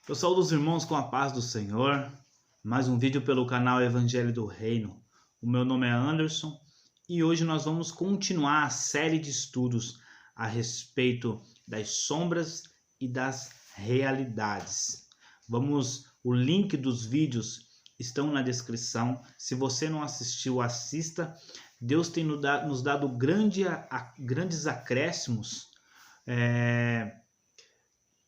Eu saúdo os irmãos com a paz do Senhor. Mais um vídeo pelo canal Evangelho do Reino. O meu nome é Anderson e hoje nós vamos continuar a série de estudos a respeito das sombras e das realidades. O link dos vídeos estão na descrição. Se você não assistiu, assista. Deus tem nos dado grandes acréscimos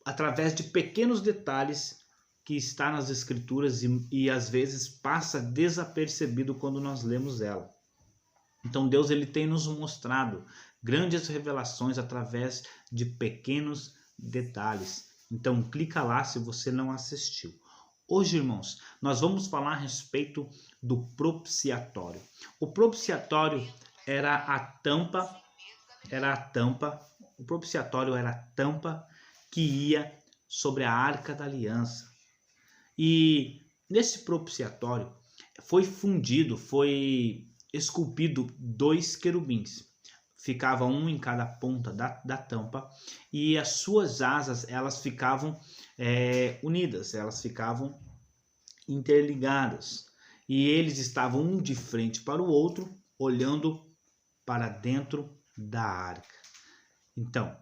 através de pequenos detalhes que está nas escrituras e às vezes passa desapercebido quando nós lemos ela. Então Deus ele tem nos mostrado grandes revelações através de pequenos detalhes. Então clica lá se você não assistiu. Hoje, irmãos, nós vamos falar a respeito do propiciatório. O propiciatório era a tampa, o propiciatório era a tampa que ia sobre a Arca da Aliança. E nesse propiciatório foi esculpido 2 querubins. Ficava um em cada ponta da tampa e as suas asas elas ficavam unidas, elas ficavam interligadas. E eles estavam um de frente para o outro, olhando para dentro da arca. Então,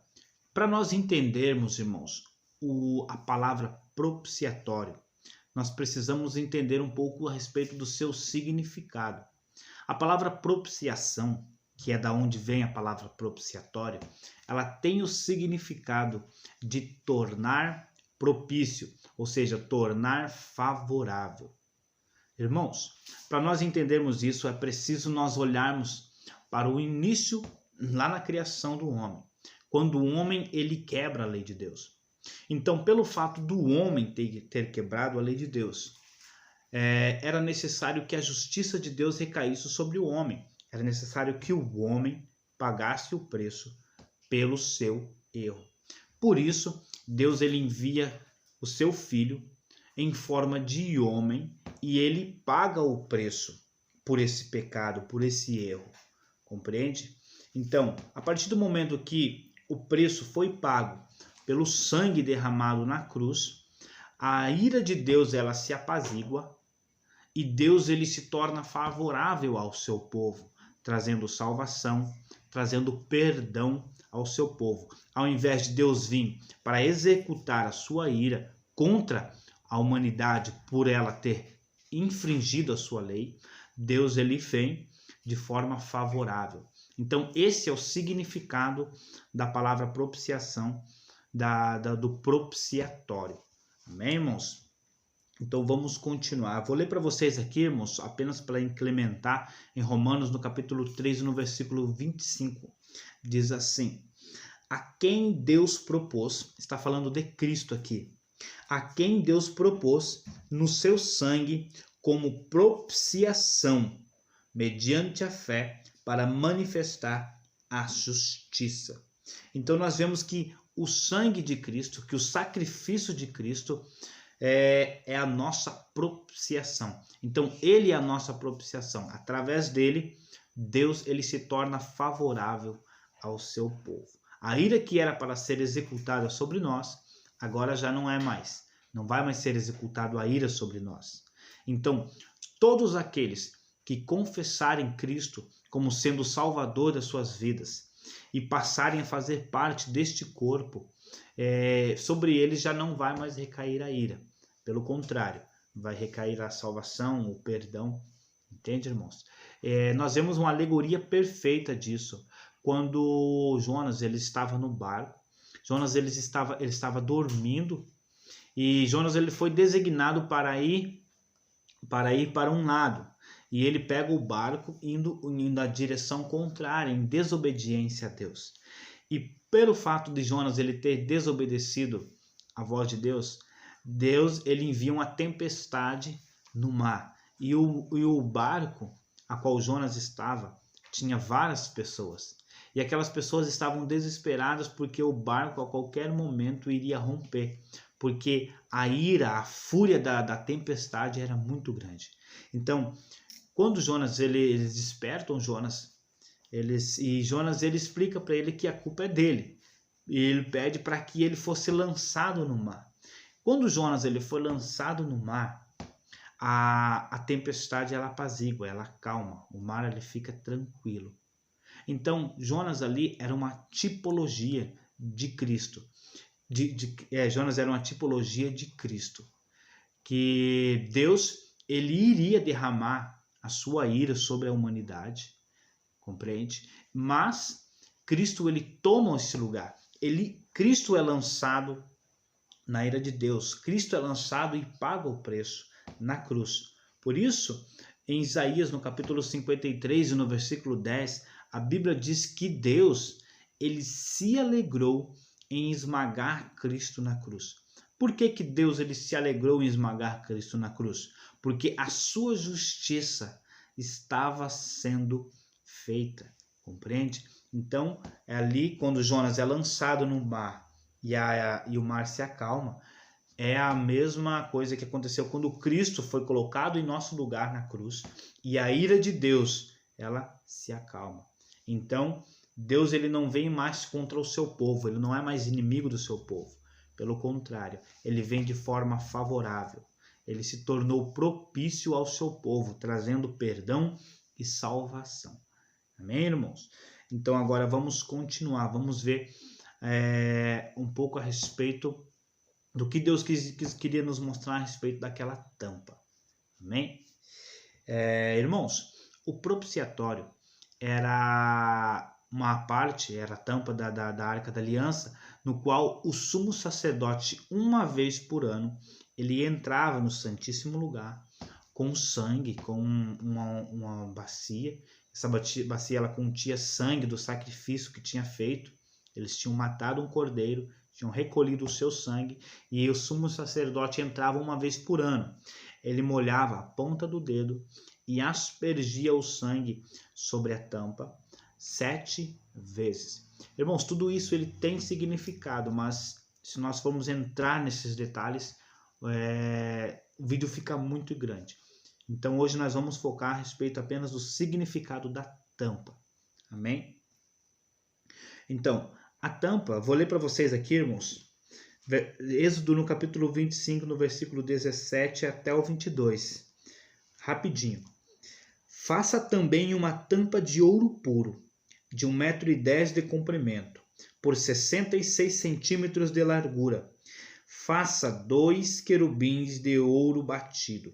para nós entendermos, irmãos, a palavra propiciatório, nós precisamos entender um pouco a respeito do seu significado. A palavra propiciação, que é da onde vem a palavra propiciatório, ela tem o significado de tornar propício, ou seja, tornar favorável. Irmãos, para nós entendermos isso, é preciso nós olharmos para o início lá na criação do homem, quando o homem ele quebra a lei de Deus. Então, pelo fato do homem ter quebrado a lei de Deus, era necessário que a justiça de Deus recaísse sobre o homem. Era necessário que o homem pagasse o preço pelo seu erro. Por isso, Deus ele envia o seu filho em forma de homem e ele paga o preço por esse pecado, por esse erro. Compreende? Então, a partir do momento que o preço foi pago pelo sangue derramado na cruz, a ira de Deus ela se apazigua e Deus ele se torna favorável ao seu povo, trazendo salvação, trazendo perdão ao seu povo. Ao invés de Deus vir para executar a sua ira contra a humanidade por ela ter infringido a sua lei, Deus ele vem de forma favorável. Então esse é o significado da palavra propiciação, do propiciatório. Amém, irmãos? Então vamos continuar. Vou ler para vocês aqui, irmãos, apenas para implementar em Romanos no capítulo 3, no versículo 25. Diz assim: a quem Deus propôs, está falando de Cristo aqui, a quem Deus propôs no seu sangue como propiciação, mediante a fé, para manifestar a justiça. Então nós vemos que o sangue de Cristo, que o sacrifício de Cristo é a nossa propiciação. Então ele é a nossa propiciação. Através dele, Deus ele se torna favorável ao seu povo. A ira que era para ser executada sobre nós, agora já não é mais. Não vai mais ser executado a ira sobre nós. Então, todos aqueles que confessarem Cristo como sendo o Salvador das suas vidas e passarem a fazer parte deste corpo, sobre eles já não vai mais recair a ira. Pelo contrário, vai recair a salvação, o perdão. Entende, irmãos? Nós vemos uma alegoria perfeita disso. Quando Jonas ele estava no barco, Jonas ele estava dormindo e Jonas ele foi designado para ir para um lado. E ele pega o barco indo na direção contrária, em desobediência a Deus. E pelo fato de Jonas ele ter desobedecido a voz de Deus, Deus ele envia uma tempestade no mar. E o barco a qual Jonas estava tinha várias pessoas. E aquelas pessoas estavam desesperadas porque o barco a qualquer momento iria romper. Porque a ira, a fúria da tempestade era muito grande. Então, quando Jonas, eles despertam Jonas, Jonas ele explica para ele que a culpa é dele. E ele pede para que ele fosse lançado no mar. Quando Jonas ele foi lançado no mar, a tempestade ela apazigua, ela acalma, o mar ele fica tranquilo. Então, Jonas ali era uma tipologia de Cristo. Jonas era uma tipologia de Cristo, que Deus ele iria derramar a sua ira sobre a humanidade, compreende? Mas Cristo ele toma esse lugar. Cristo é lançado na ira de Deus. Cristo é lançado e paga o preço na cruz. Por isso, em Isaías, no capítulo 53 e no versículo 10, a Bíblia diz que Deus ele se alegrou em esmagar Cristo na cruz. Por que Deus ele se alegrou em esmagar Cristo na cruz? Porque a sua justiça estava sendo feita, compreende? Então, é ali quando Jonas é lançado no mar e o mar se acalma, é a mesma coisa que aconteceu quando Cristo foi colocado em nosso lugar na cruz e a ira de Deus, ela se acalma. Então, Deus ele não vem mais contra o seu povo, ele não é mais inimigo do seu povo. Pelo contrário, ele vem de forma favorável. Ele se tornou propício ao seu povo, trazendo perdão e salvação. Amém, irmãos? Então agora vamos continuar, vamos ver um pouco a respeito do que Deus queria nos mostrar a respeito daquela tampa. Amém? Irmãos, o propiciatório era uma parte, era a tampa da Arca da Aliança, no qual o sumo sacerdote, uma vez por ano, ele entrava no Santíssimo Lugar com sangue, com uma bacia. Essa bacia ela continha sangue do sacrifício que tinha feito. Eles tinham matado um cordeiro, tinham recolhido o seu sangue e o sumo sacerdote entrava uma vez por ano. Ele molhava a ponta do dedo e aspergia o sangue sobre a tampa 7 vezes. Irmãos, tudo isso ele tem significado, mas se nós formos entrar nesses detalhes, o vídeo fica muito grande. Então hoje nós vamos focar a respeito apenas do significado da tampa. Amém? Então, a tampa, vou ler para vocês aqui, irmãos, Êxodo no capítulo 25, no versículo 17 até o 22. Rapidinho. Faça também uma tampa de ouro puro, de 1,10 m de comprimento, por 66 centímetros de largura. Faça 2 querubins de ouro batido,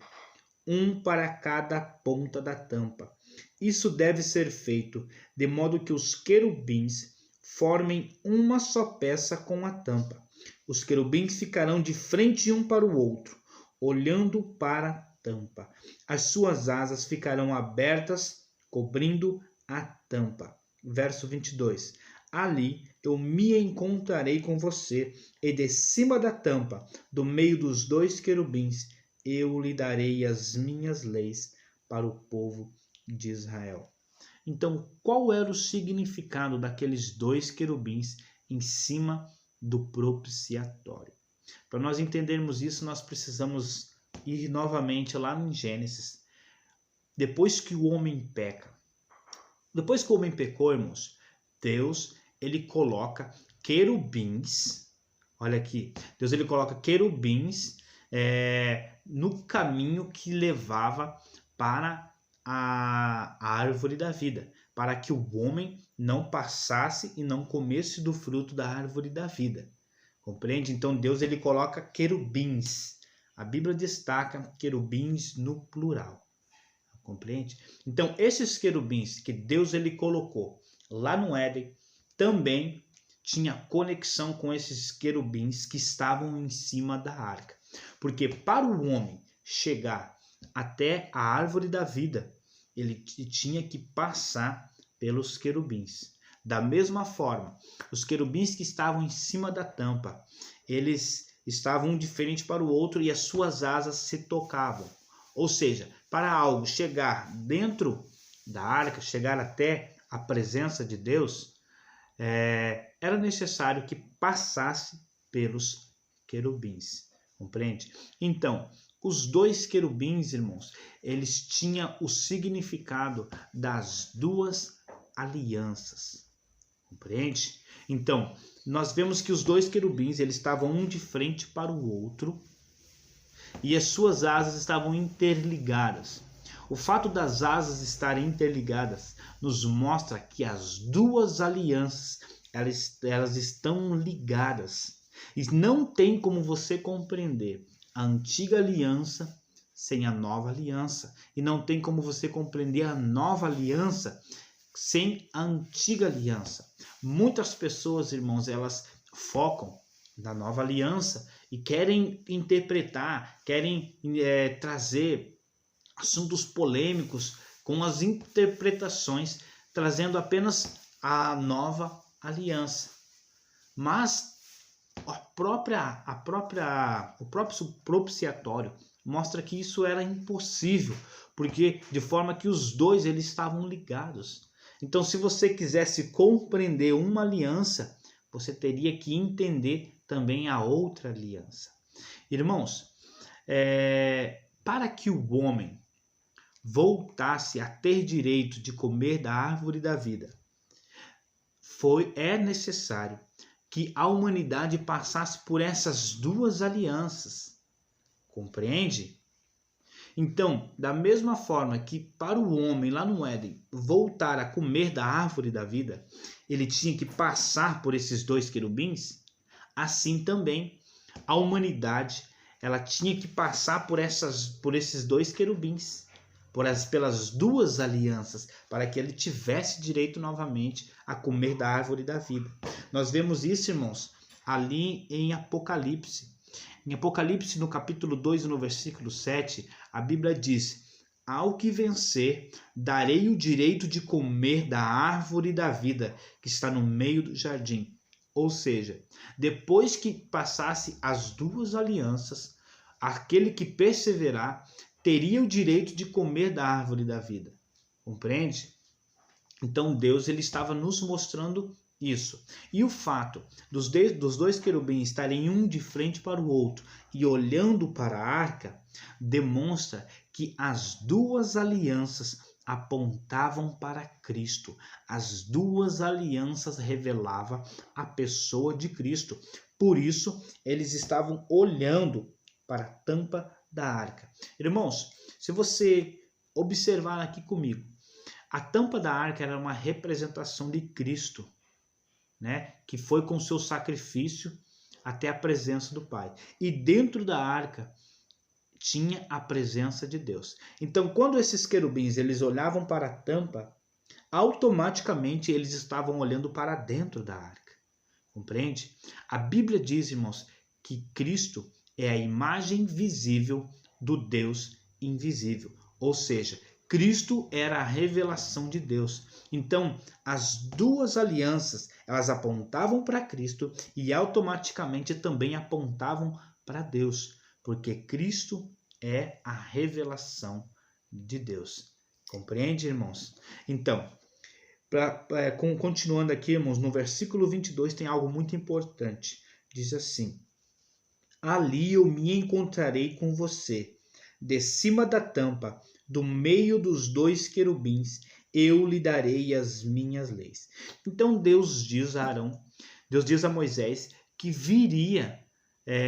um para cada ponta da tampa. Isso deve ser feito de modo que os querubins formem uma só peça com a tampa. Os querubins ficarão de frente um para o outro, olhando para a tampa. As suas asas ficarão abertas, cobrindo a tampa. Verso 22. Ali eu me encontrarei com você, e de cima da tampa, do meio dos 2 querubins, eu lhe darei as minhas leis para o povo de Israel. Então, qual era o significado daqueles 2 querubins em cima do propiciatório? Para nós entendermos isso, nós precisamos ir novamente lá em Gênesis. Depois que o homem peca, depois que o homem pecou, irmãos, Deus ele coloca querubins. Olha aqui, Deus ele coloca querubins no caminho que levava para a árvore da vida, para que o homem não passasse e não comesse do fruto da árvore da vida. Compreende? Então Deus ele coloca querubins. A Bíblia destaca querubins no plural. Compreende? Então esses querubins que Deus ele colocou lá no Éden também tinha conexão com esses querubins que estavam em cima da arca. Porque para o homem chegar até a árvore da vida, ele tinha que passar pelos querubins. Da mesma forma, os querubins que estavam em cima da tampa, eles estavam um de frente para o outro e as suas asas se tocavam. Ou seja, para algo chegar dentro da arca, chegar até a presença de Deus, era necessário que passasse pelos querubins. Compreende? Então, os 2 querubins, irmãos, eles tinham o significado das 2 alianças. Compreende? Então, nós vemos que os dois querubins eles estavam um de frente para o outro e as suas asas estavam interligadas. O fato das asas estarem interligadas nos mostra que as duas alianças elas estão ligadas. E não tem como você compreender a antiga aliança sem a nova aliança. E não tem como você compreender a nova aliança sem a antiga aliança. Muitas pessoas, irmãos, elas focam na nova aliança e querem interpretar, querem trazer assuntos polêmicos com as interpretações, trazendo apenas a nova aliança. Mas o próprio propiciatório mostra que isso era impossível, porque de forma que os dois eles estavam ligados. Então, se você quisesse compreender uma aliança, você teria que entender também a outra aliança. Irmãos, para que o homem voltasse a ter direito de comer da árvore da vida, é necessário que a humanidade passasse por essas duas alianças. Compreende? Então, da mesma forma que para o homem lá no Éden voltar a comer da árvore da vida, ele tinha que passar por esses dois querubins, assim também a humanidade ela tinha que passar por esses dois querubins, pelas duas alianças, para que ele tivesse direito novamente a comer da árvore da vida. Nós vemos isso, irmãos, ali em Apocalipse. Em Apocalipse, no capítulo 2, no versículo 7, a Bíblia diz: ao que vencer, darei o direito de comer da árvore da vida que está no meio do jardim. Ou seja, depois que passasse as duas alianças, aquele que perseverar teria o direito de comer da árvore da vida. Compreende? Então Deus ele estava nos mostrando isso. E o fato dos dois querubins estarem um de frente para o outro e olhando para a arca demonstra que as duas alianças apontavam para Cristo. As duas alianças revelavam a pessoa de Cristo. Por isso, eles estavam olhando para a tampa da arca. Irmãos, se você observar aqui comigo, a tampa da arca era uma representação de Cristo, né? Que foi com seu sacrifício até a presença do Pai. E dentro da arca tinha a presença de Deus. Então, quando esses querubins eles olhavam para a tampa, automaticamente eles estavam olhando para dentro da arca. Compreende? A Bíblia diz, irmãos, que Cristo é a imagem visível do Deus invisível. Ou seja, Cristo era a revelação de Deus. Então, as duas alianças, elas apontavam para Cristo e automaticamente também apontavam para Deus, porque Cristo é a revelação de Deus. Compreende, irmãos? Então, continuando aqui, irmãos, no versículo 22 tem algo muito importante. Diz assim: ali eu me encontrarei com você, de cima da tampa, do meio dos dois querubins, eu lhe darei as minhas leis. Então Deus diz a Moisés que viria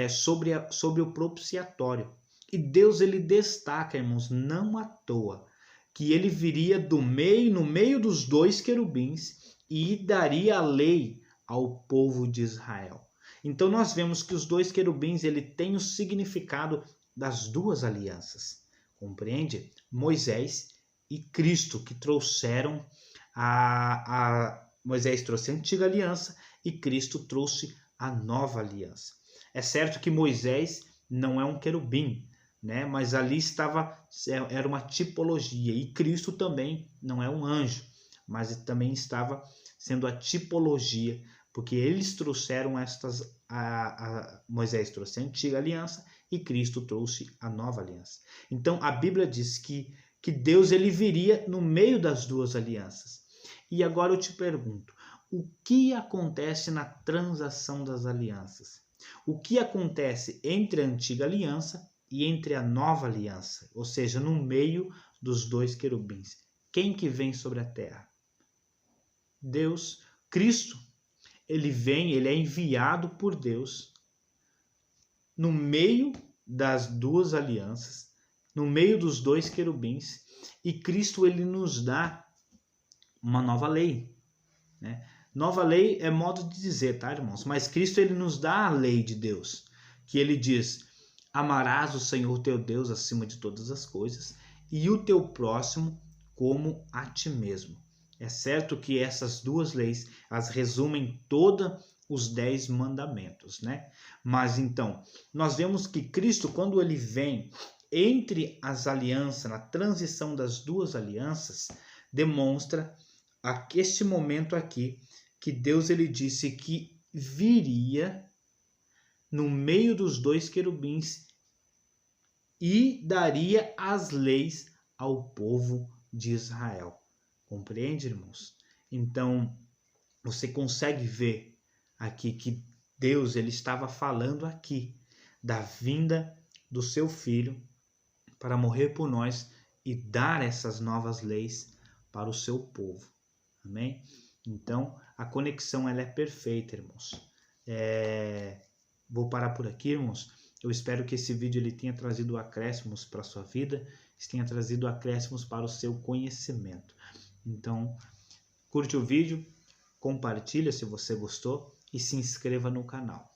sobre o propiciatório. E Deus ele destaca, irmãos, não à toa, que ele viria no meio dos dois querubins e daria a lei ao povo de Israel. Então nós vemos que os dois querubins ele tem o significado das duas alianças. Compreende? Moisés e Cristo que trouxeram Moisés trouxe a antiga aliança e Cristo trouxe a nova aliança. É certo que Moisés não é um querubim, né? Mas ali era uma tipologia, e Cristo também não é um anjo, mas também estava sendo a tipologia, porque eles trouxeram Moisés trouxe a antiga aliança e Cristo trouxe a nova aliança. Então a Bíblia diz que Deus ele viria no meio das duas alianças. E agora eu te pergunto, o que acontece na transação das alianças? O que acontece entre a antiga aliança e entre a nova aliança? Ou seja, no meio dos dois querubins. Quem que vem sobre a terra? Deus, Cristo. ele é enviado por Deus no meio das duas alianças, no meio dos dois querubins, e Cristo ele nos dá uma nova lei, né? Nova lei é modo de dizer, tá, irmãos? Mas Cristo ele nos dá a lei de Deus, que ele diz: amarás o Senhor teu Deus acima de todas as coisas e o teu próximo como a ti mesmo. É certo que essas duas leis, as resumem todos os 10 mandamentos, né? Mas então, nós vemos que Cristo, quando ele vem entre as alianças, na transição das duas alianças, demonstra este momento aqui, que Deus ele disse que viria no meio dos dois querubins e daria as leis ao povo de Israel. Compreende, irmãos? Então, você consegue ver aqui que Deus ele estava falando aqui da vinda do seu filho para morrer por nós e dar essas novas leis para o seu povo. Amém? Então, a conexão ela é perfeita, irmãos. Vou parar por aqui, irmãos. Eu espero que esse vídeo ele tenha trazido acréscimos para a sua vida, tenha trazido acréscimos para o seu conhecimento. Então, curte o vídeo, compartilha se você gostou e se inscreva no canal.